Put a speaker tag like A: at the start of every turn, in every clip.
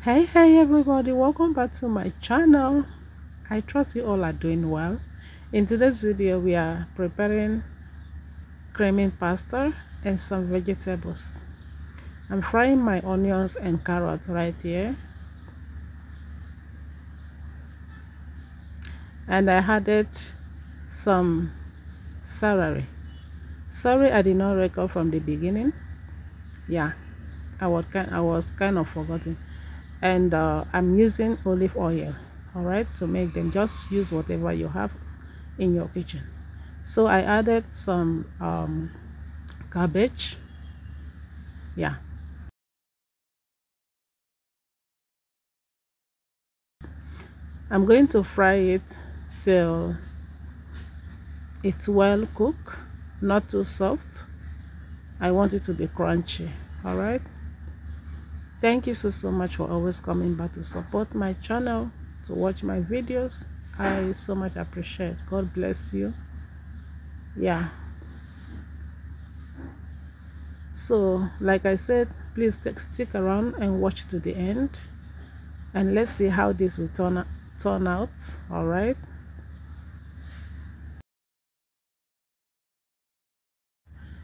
A: Hey everybody, welcome back to my channel. I trust you all are doing well. In today's video we are preparing creamy pasta and some vegetables. I'm frying my onions and carrots right here, and I added some celery. Sorry I did not record from the beginning. I was kind of forgotten. And I'm using olive oil, all right, to make them. Just use whatever you have in your kitchen. So I added some cabbage. I'm going to fry it till it's well cooked, not too soft. I want it to be crunchy. All right, thank you so much for always coming back to support my channel, to watch my videos. I so much appreciate. God bless you. So like I said, please stick around and watch to the end, and let's see how this will turn out. All right,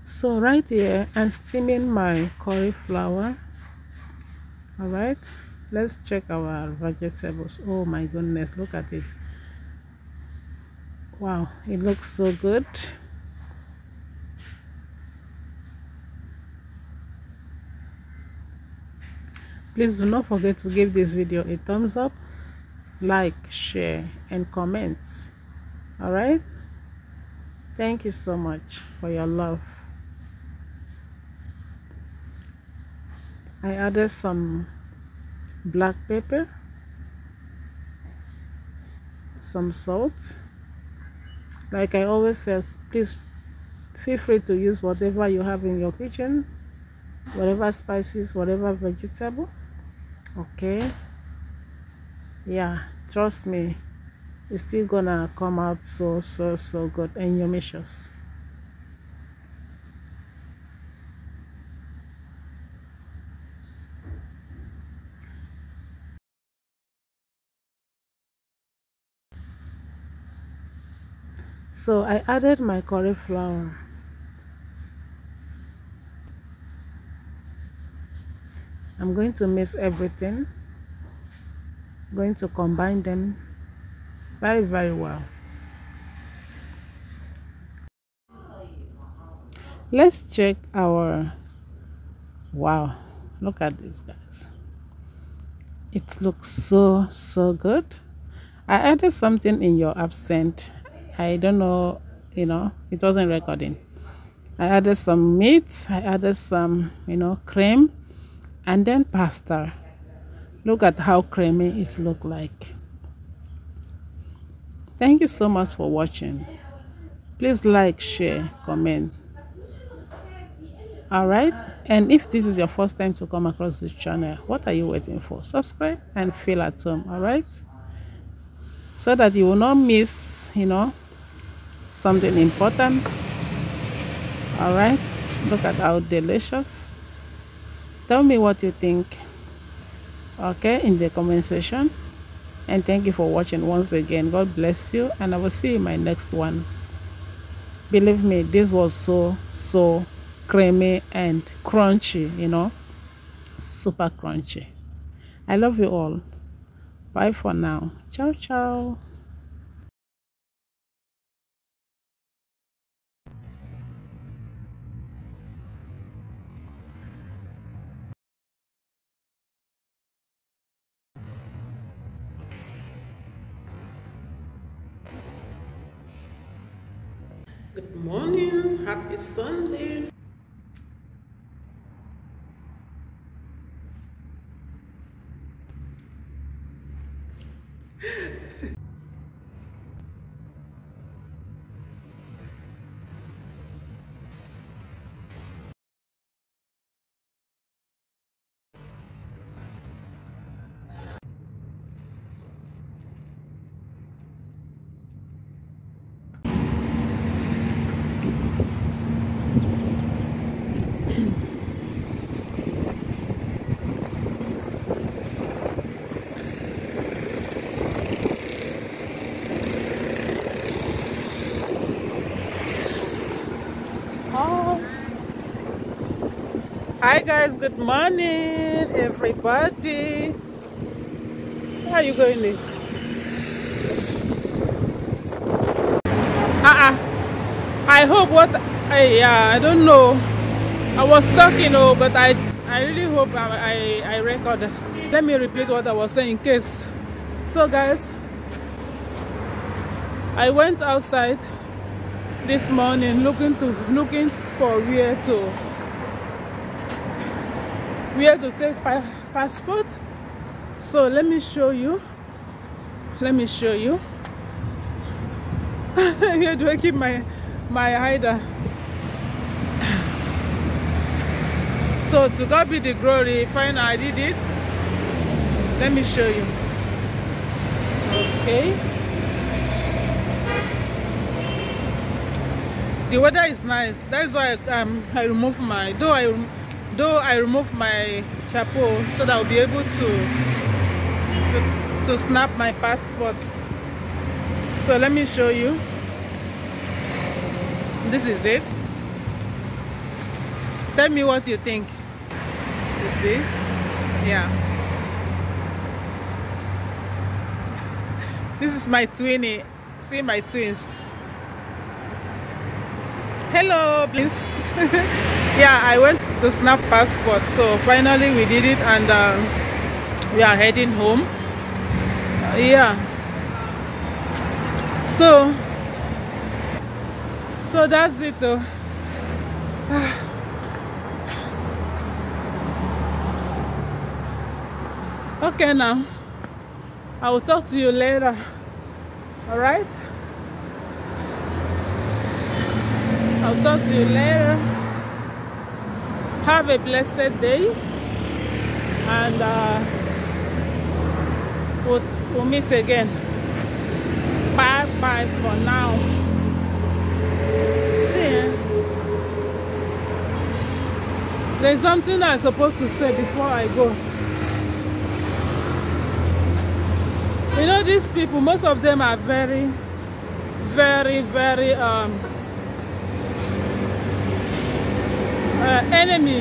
A: so right here I'm steaming my cauliflower. All right, let's check our vegetables. Oh my goodness, look at it. Wow, it looks so good. Please do not forget to give this video a thumbs up, like, share and comments. All right, thank you so much for your love. I added some black pepper, some salt. Like I always say, please feel free to use whatever you have in your kitchen, whatever spices, whatever vegetable. Okay, trust me, it's still gonna come out so good and yummy-cious. So I added my cauliflower. I'm going to mix everything. I'm going to combine them very well. Let's check our, wow, look at this, guys. It looks so good. I added something in your absent. I don't know, it wasn't recording. I added some meat, I added some, cream, and then pasta. Look at how creamy it looked like. Thank you so much for watching. Please like, share, comment. All right, and if this is your first time to come across this channel, what are you waiting for? Subscribe and feel at home. All right, so that you will not miss something important. All right, look at how delicious. Tell me what you think, okay, in the comment section. And thank you for watching once again. God bless you, and I will see you in my next one. Believe me, this was so creamy and crunchy, super crunchy. I love you all. Bye for now. Ciao. Good morning, happy Sunday. Guys, good morning everybody. How are you going in? I hope I don't know. I was talking, but I really hope I recorded. Let me repeat what I was saying in case. So guys, I went outside this morning looking for where to take passport. So let me show you. Here do I keep my hider? So to God be the glory. Finally I did it. Let me show you. Okay. The weather is nice. That is why I remove my I remove my chapeau so that I'll be able to snap my passport. So let me show you. This is it. Tell me what you think. You see? Yeah. This is my twinnie. See my twins. Hello, please. Yeah, I went to snap passport. So finally we did it, and we are heading home. Yeah. So that's it though. Okay, now I will talk to you later. All right, I'll talk to you later. Have a blessed day, and we'll meet again. Bye bye for now. See ya. There's something I'm supposed to say before I go. You know, these people, most of them are very enemy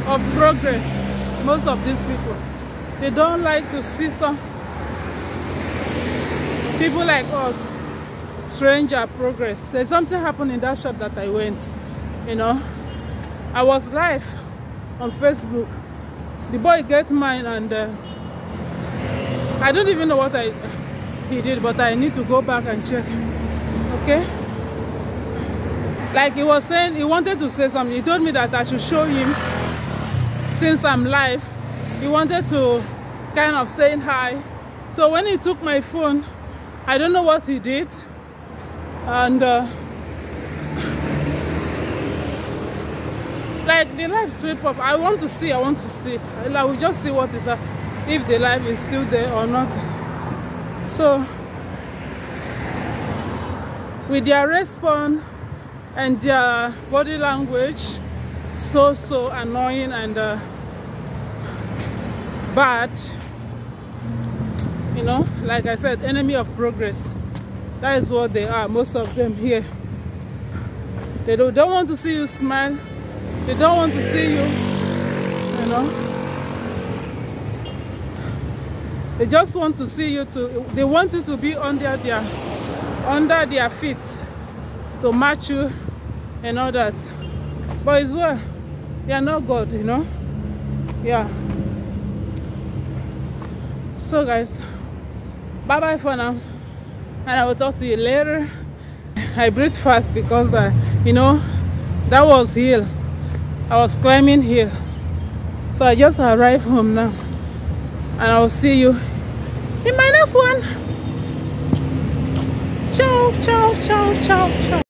A: of progress. Most of these people, they don't like to see some people like us stranger progress. There's something happened in that shop that I went. You know, I was live on Facebook. The boy get mine, and I don't even know what he did, but I need to go back and check. Okay, like he was saying, he wanted to say something. He told me that I should show him, since I'm live. He wanted to kind of saying hi. So when he took my phone, I don't know what he did, and like the live trip of I want to see. Like, we just see what is if the live is still there or not. So with their response and their body language, so annoying and bad. You know, like I said, enemy of progress. That is what they are, most of them here. They don't want to see you smile. They don't want to see you, you know. They just want to see you they want you to be under their feet to match you and all that. But as well, they are not God, you know. Yeah. So guys, bye bye for now, and I will talk to you later. I breathe fast because you know, that was hill. I was climbing hill. So I just arrived home now, and I will see you in my next one. Ciao, ciao, ciao, ciao, ciao.